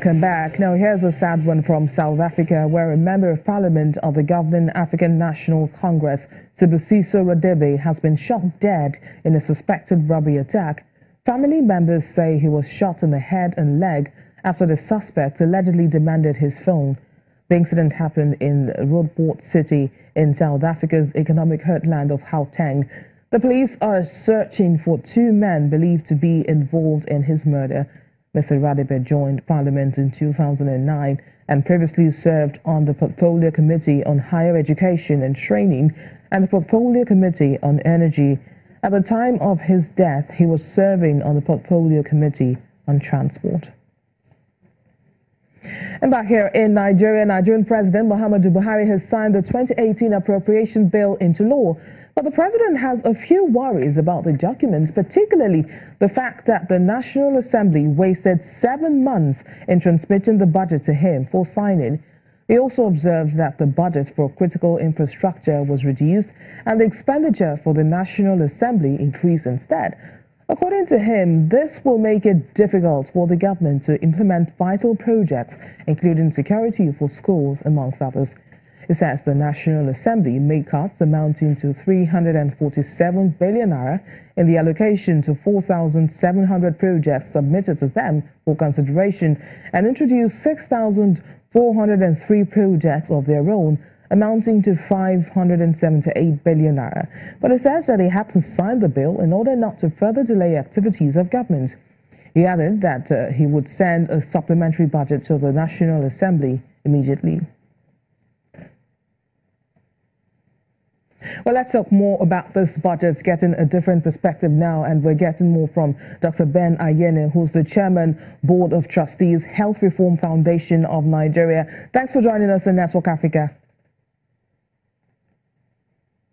Welcome back. Now here's a sad one from South Africa, where a member of parliament of the governing African National Congress, Sibusiso Radebe, has been shot dead in a suspected robbery attack. Family members say he was shot in the head and leg after the suspect allegedly demanded his phone. The incident happened in Roodeport City in South Africa's economic heartland of Gauteng. The police are searching for two men believed to be involved in his murder. Mr. Radebe joined Parliament in 2009 and previously served on the Portfolio Committee on Higher Education and Training and the Portfolio Committee on Energy. At the time of his death, he was serving on the Portfolio Committee on Transport. And back here in Nigeria, Nigerian President Muhammadu Buhari has signed the 2018 appropriation bill into law. But the president has a few worries about the documents, particularly the fact that the National Assembly wasted 7 months in transmitting the budget to him for signing. He also observes that the budget for critical infrastructure was reduced and the expenditure for the National Assembly increased instead. According to him, this will make it difficult for the government to implement vital projects, including security for schools, amongst others. He says the National Assembly made cuts amounting to 347 billion naira in the allocation to 4,700 projects submitted to them for consideration and introduced 6,403 projects of their own, amounting to 578 billion naira. But he says that he had to sign the bill in order not to further delay activities of government. He added that he would send a supplementary budget to the National Assembly immediately. Well, let's talk more about this budget, getting a different perspective now, and we're getting more from Dr. Ben Ayene, who's the Chairman, Board of Trustees, Health Reform Foundation of Nigeria. Thanks for joining us in Network Africa.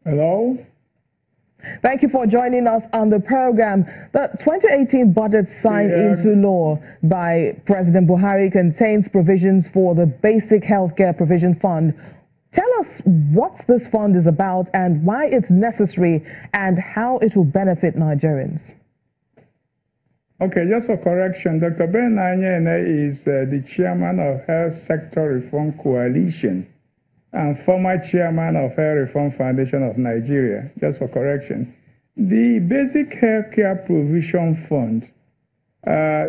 Hello. Thank you for joining us on the program. The 2018 budget signed into law by President Buhari contains provisions for the Basic Healthcare Provision Fund. Tell us what this fund is about and why it's necessary and how it will benefit Nigerians. Okay, just for correction, Dr. Ben Ayene is the chairman of Health Sector Reform Coalition and former chairman of Health Reform Foundation of Nigeria. Just for correction. The Basic Healthcare Provision Fund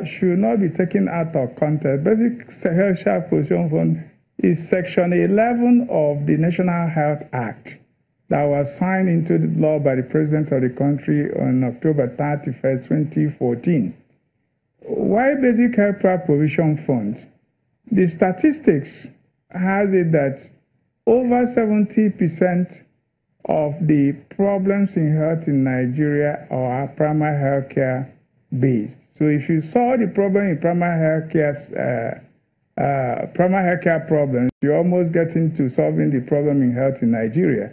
should not be taken out of context. Basic Healthcare Provision Fund is Section 11 of the National Health Act that was signed into the law by the President of the country on October 31st, 2014. Why Basic Health Provision Fund? The statistics has it that over 70% of the problems in health in Nigeria are primary health care based. So if you saw the problem in primary health care problems, you're almost getting to solving the problem in health in Nigeria.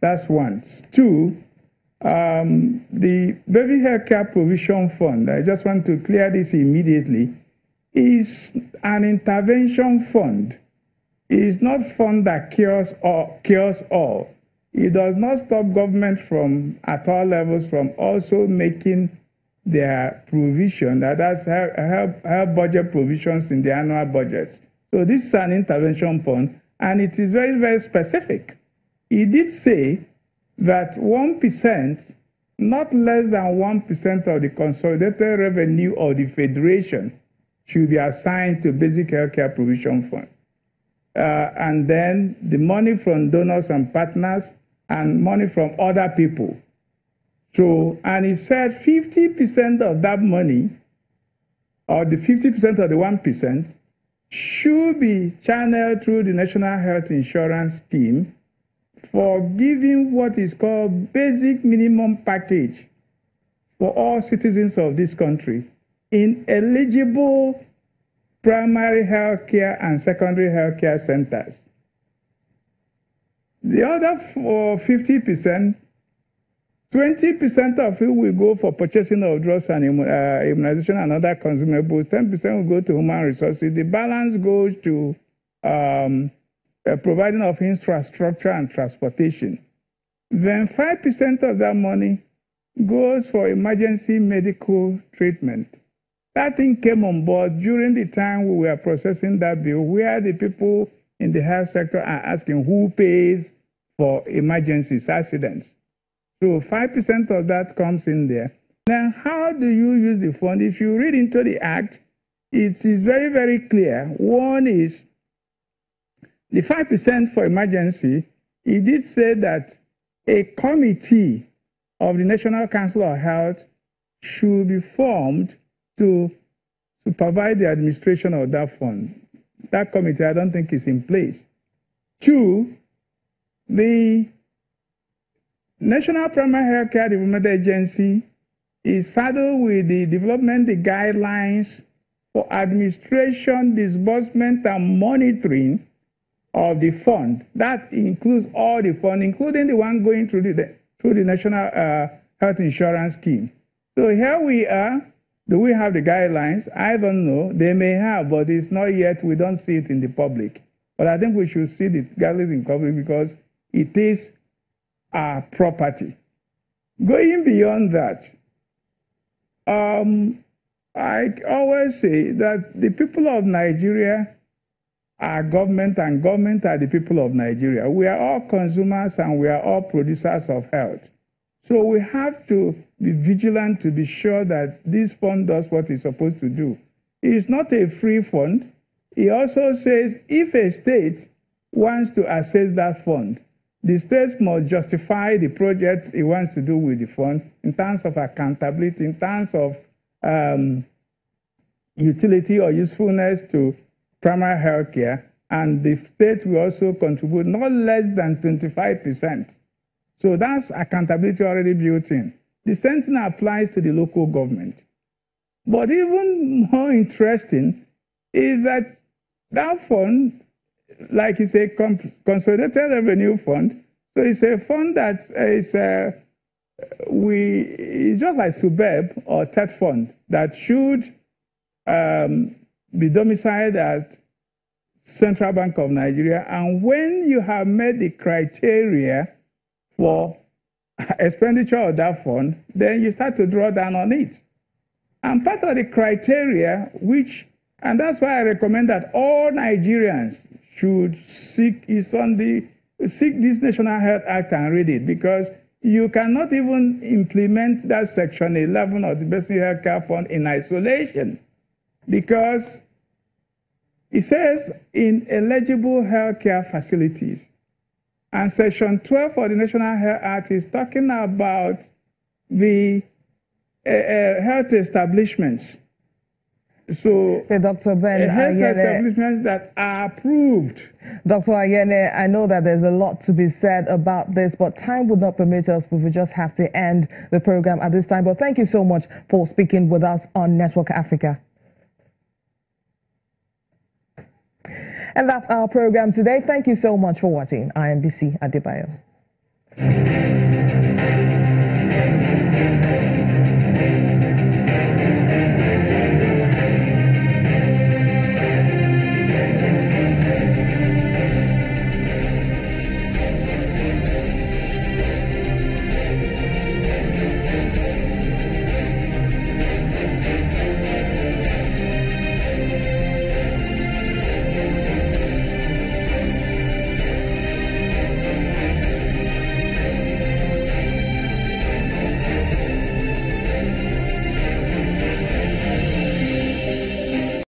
That's one. Two, the Baby Healthcare Provision Fund, I just want to clear this immediately, is an intervention fund. It is not a fund that cures all. It does not stop government from, at all levels, from also making their provision, that's help budget provisions in the annual budgets. So this is an intervention fund, and it is very, very specific. It did say that 1%, not less than 1% of the consolidated revenue of the federation should be assigned to Basic Healthcare Provision Fund. And then the money from donors and partners and money from other people. So, and he said 50% of that money, or the 50% of the 1%, should be channeled through the National Health Insurance Scheme for giving what is called basic minimum package for all citizens of this country in eligible primary health care and secondary health care centers. The other 50%, 20% of it will go for purchasing of drugs and immunization and other consumables. 10% will go to human resources. The balance goes to providing of infrastructure and transportation. Then 5% of that money goes for emergency medical treatment. That thing came on board during the time we were processing that bill, where the people in the health sector are asking who pays for emergencies, accidents. So 5% of that comes in there. Now, how do you use the fund? If you read into the Act, it is very, very clear. One is the 5% for emergency. It did say that a committee of the National Council of Health should be formed to supervise the administration of that fund. That committee, I don't think, is in place. Two, the National Primary Healthcare Development Agency is saddled with the development of guidelines for administration, disbursement, and monitoring of the fund. That includes all the fund, including the one going through the National Health Insurance Scheme. So here we are. Do we have the guidelines? I don't know. They may have, but it's not yet. We don't see it in the public. But I think we should see the guidelines in public because it is our property. Going beyond that, I always say that the people of Nigeria are government, and government are the people of Nigeria. We are all consumers and we are all producers of health. So we have to be vigilant to be sure that this fund does what it's supposed to do. It is not a free fund. It also says if a state wants to access that fund, the state must justify the project it wants to do with the fund in terms of accountability, in terms of utility or usefulness to primary health care, and the state will also contribute not less than 25%. So that's accountability already built in. The same thing applies to the local government. But even more interesting is that that fund, like it's a consolidated revenue fund, so it's a fund that is it's just like SUBEB or TED fund that should be domiciled at Central Bank of Nigeria. And when you have met the criteria for expenditure of that fund, then you start to draw down on it. And part of the criteria, and that's why I recommend that all Nigerians should seek this National Health Act and read it, because you cannot even implement that Section 11 of the Basic Healthcare Fund in isolation, because it says in eligible healthcare facilities. And Section 12 of the National Health Act is talking about the health establishments. So, Dr. Ben, health establishments that are approved. Dr. Ayene, I know that there's a lot to be said about this, but time would not permit us. We would just have to end the program at this time. But thank you so much for speaking with us on Network Africa. And that's our program today. Thank you so much for watching. I am BC Adebayo.